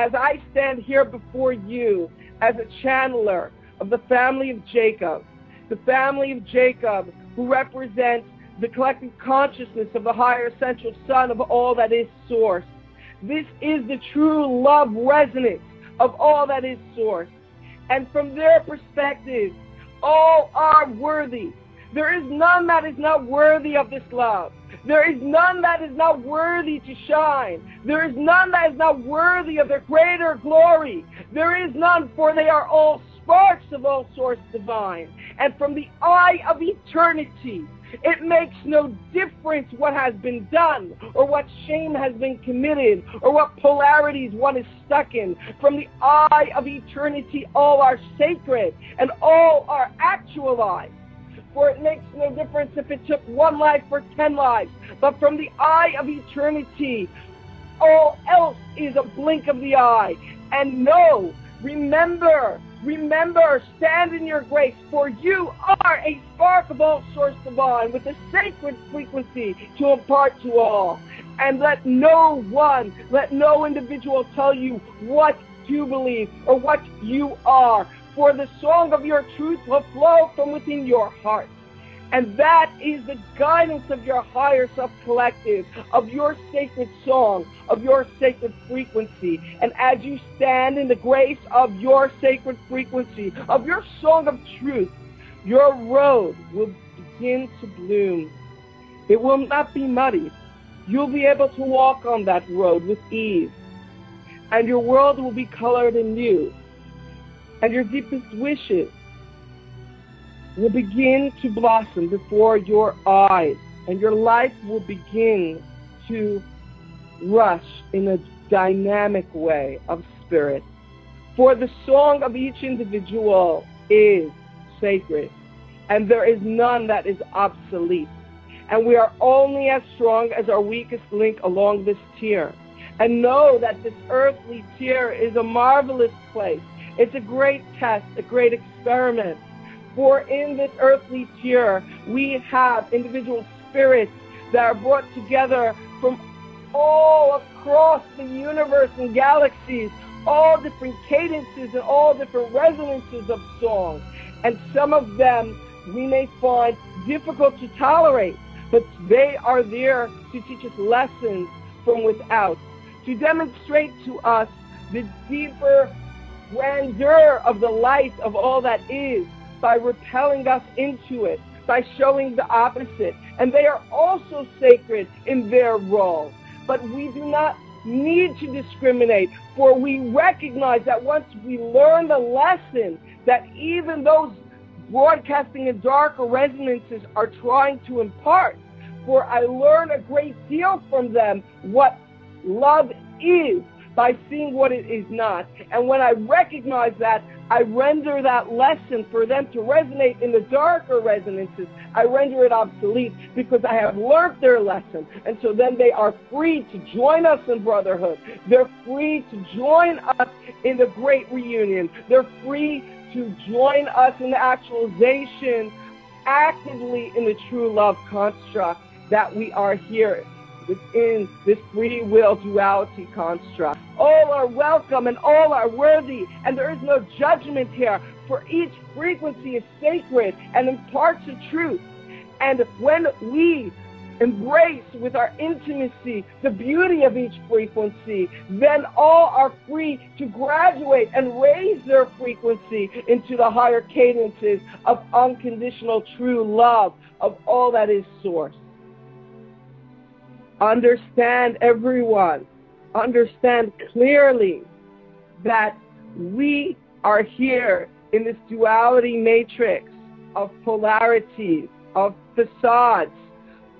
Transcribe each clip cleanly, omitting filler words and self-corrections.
as I stand here before you as a channeler of the family of Jacob who represents the collective consciousness of the higher essential Son of all that is Source. This is the true love resonance of all that is Source. And from their perspective, all are worthy. There is none that is not worthy of this love. There is none that is not worthy to shine. There is none that is not worthy of their greater glory. There is none, for they are all sparks of all Source divine. And from the eye of eternity, it makes no difference what has been done, or what shame has been committed, or what polarities one is stuck in. From the eye of eternity, all are sacred, and all are actualized. For it makes no difference if it took 1 life or 10 lives. But from the eye of eternity, all else is a blink of the eye. And know, remember, stand in your grace, for you are a spark of all Source divine with a sacred frequency to impart to all. And let no individual tell you what you believe or what you are, for the song of your truth will flow from within your heart. And that is the guidance of your higher self collective, of your sacred song, of your sacred frequency. And as you stand in the grace of your sacred frequency, of your song of truth, your road will begin to bloom. It will not be muddy. You'll be able to walk on that road with ease. And your world will be colored anew. And your deepest wishes will begin to blossom before your eyes, and your life will begin to rush in a dynamic way of spirit. For the song of each individual is sacred, and there is none that is obsolete. And we are only as strong as our weakest link along this tier. And know that this earthly tier is a marvelous place. It's a great test, a great experiment. For in this earthly tier, we have individual spirits that are brought together from all across the universe and galaxies, all different cadences and all different resonances of song. And some of them we may find difficult to tolerate, but they are there to teach us lessons from without, to demonstrate to us the deeper grandeur of the light of all that is, by repelling us into it, by showing the opposite. And they are also sacred in their role. But we do not need to discriminate, for we recognize that once we learn the lesson that even those broadcasting in darker resonances are trying to impart, for I learn a great deal from them what love is, by seeing what it is not. And when I recognize that, I render that lesson for them to resonate in the darker resonances. I render it obsolete because I have learned their lesson. And so then they are free to join us in brotherhood. They're free to join us in the great reunion. They're free to join us in the actualization actively in the true love construct that we are here within this free will duality construct. All are welcome and all are worthy, and there is no judgment here, for each frequency is sacred and imparts the truth. And when we embrace with our intimacy the beauty of each frequency, then all are free to graduate and raise their frequency into the higher cadences of unconditional true love of all that is Source. Understand, everyone, understand clearly that we are here in this duality matrix of polarities, of facades,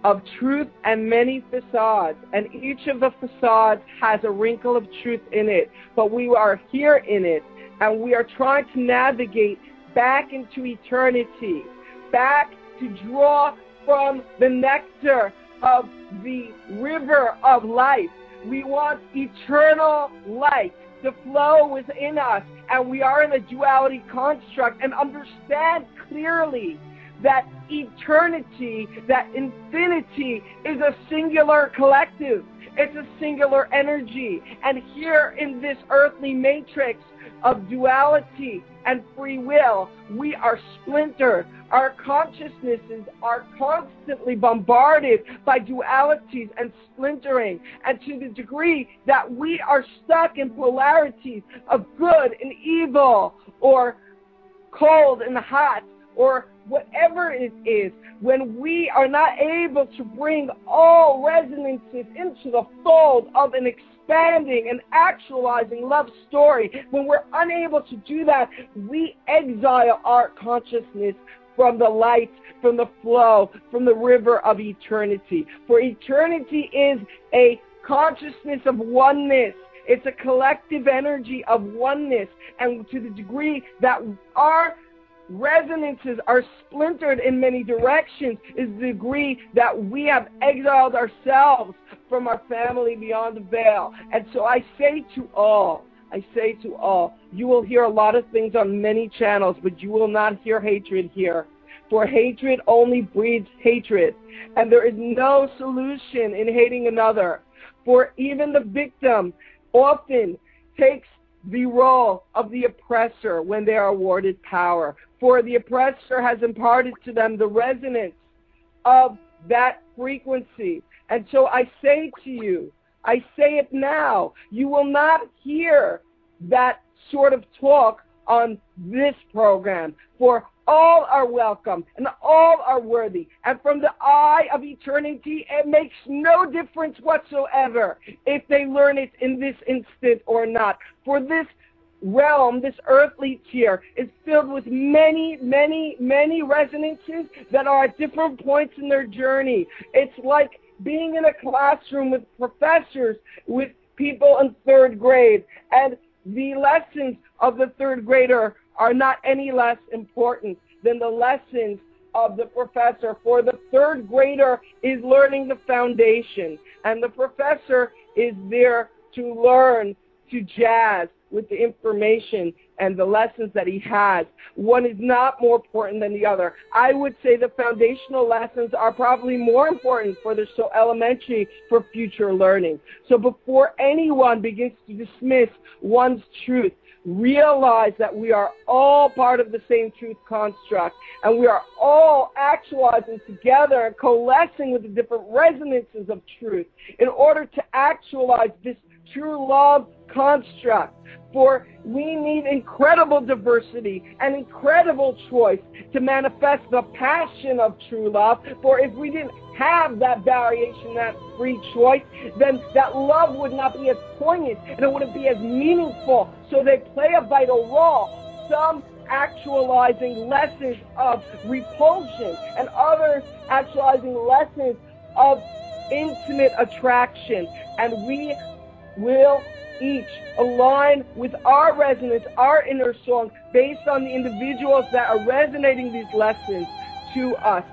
of truth and many facades. And each of the facades has a wrinkle of truth in it. But we are here in it, and we are trying to navigate back into eternity, back to draw from the nectar of the river of life. We want eternal light to flow within us, and we are in a duality construct. And understand clearly that eternity, that infinity is a singular collective. It's a singular energy. And here in this earthly matrix of duality and free will, we are splintered. Our consciousnesses are constantly bombarded by dualities and splintering. And to the degree that we are stuck in polarities of good and evil, or cold and hot, or whatever it is, when we are not able to bring all resonances into the fold of an expanding and actualizing love story, when we're unable to do that, we exile our consciousness from the light, from the flow, from the river of eternity. For eternity is a consciousness of oneness. It's a collective energy of oneness. And to the degree that our resonances are splintered in many directions is the degree that we have exiled ourselves from our family beyond the veil. And so I say to all, you will hear a lot of things on many channels, but you will not hear hatred here. For hatred only breeds hatred. And there is no solution in hating another. For even the victim often takes the role of the oppressor when they are awarded power. For the oppressor has imparted to them the resonance of that frequency. And so I say to you, I say it now, you will not hear that sort of talk on this program. For all are welcome and all are worthy. And from the eye of eternity, it makes no difference whatsoever if they learn it in this instant or not. For this realm, this earthly tier, is filled with many, many, many resonances that are at different points in their journey. It's like being in a classroom with professors, with people in third grade, and the lessons of the third grader are not any less important than the lessons of the professor. For the third grader is learning the foundation, and the professor is there to learn to jazz with the information and the lessons that he has. One is not more important than the other. I would say the foundational lessons are probably more important, for they're so elementary for future learning. So before anyone begins to dismiss one's truth, realize that we are all part of the same truth construct, and we are all actualizing together and coalescing with the different resonances of truth in order to actualize this true love construct. For we need incredible diversity and incredible choice to manifest the passion of true love. For if we didn't have that variation, that free choice, then that love would not be as poignant and it wouldn't be as meaningful. So they play a vital role. Some actualizing lessons of repulsion and others actualizing lessons of intimate attraction. And we will each align with our resonance, our inner song, based on the individuals that are resonating these lessons to us.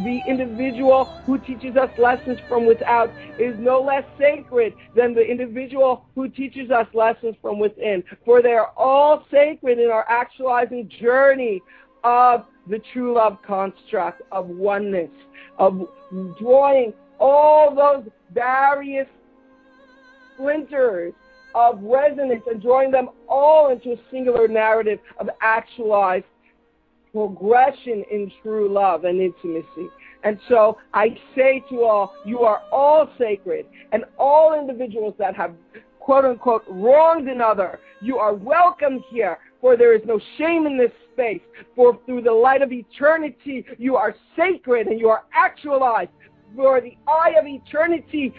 The individual who teaches us lessons from without is no less sacred than the individual who teaches us lessons from within. For they are all sacred in our actualizing journey of the true love construct of oneness, of drawing all those various splinters of resonance and drawing them all into a singular narrative of actualized progression in true love and intimacy. And so I say to all, you are all sacred, and all individuals that have quote-unquote wronged another, you are welcome here, for there is no shame in this space. For through the light of eternity, you are sacred and you are actualized. For the eye of eternity,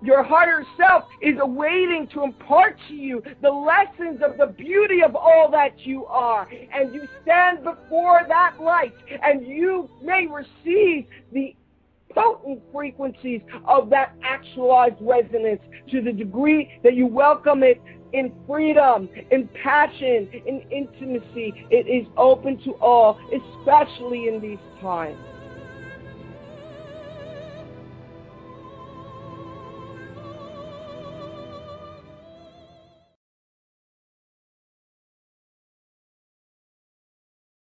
your higher self is awaiting to impart to you the lessons of the beauty of all that you are. And you stand before that light, and you may receive the potent frequencies of that actualized resonance to the degree that you welcome it in freedom, in passion, in intimacy. It is open to all, especially in these times.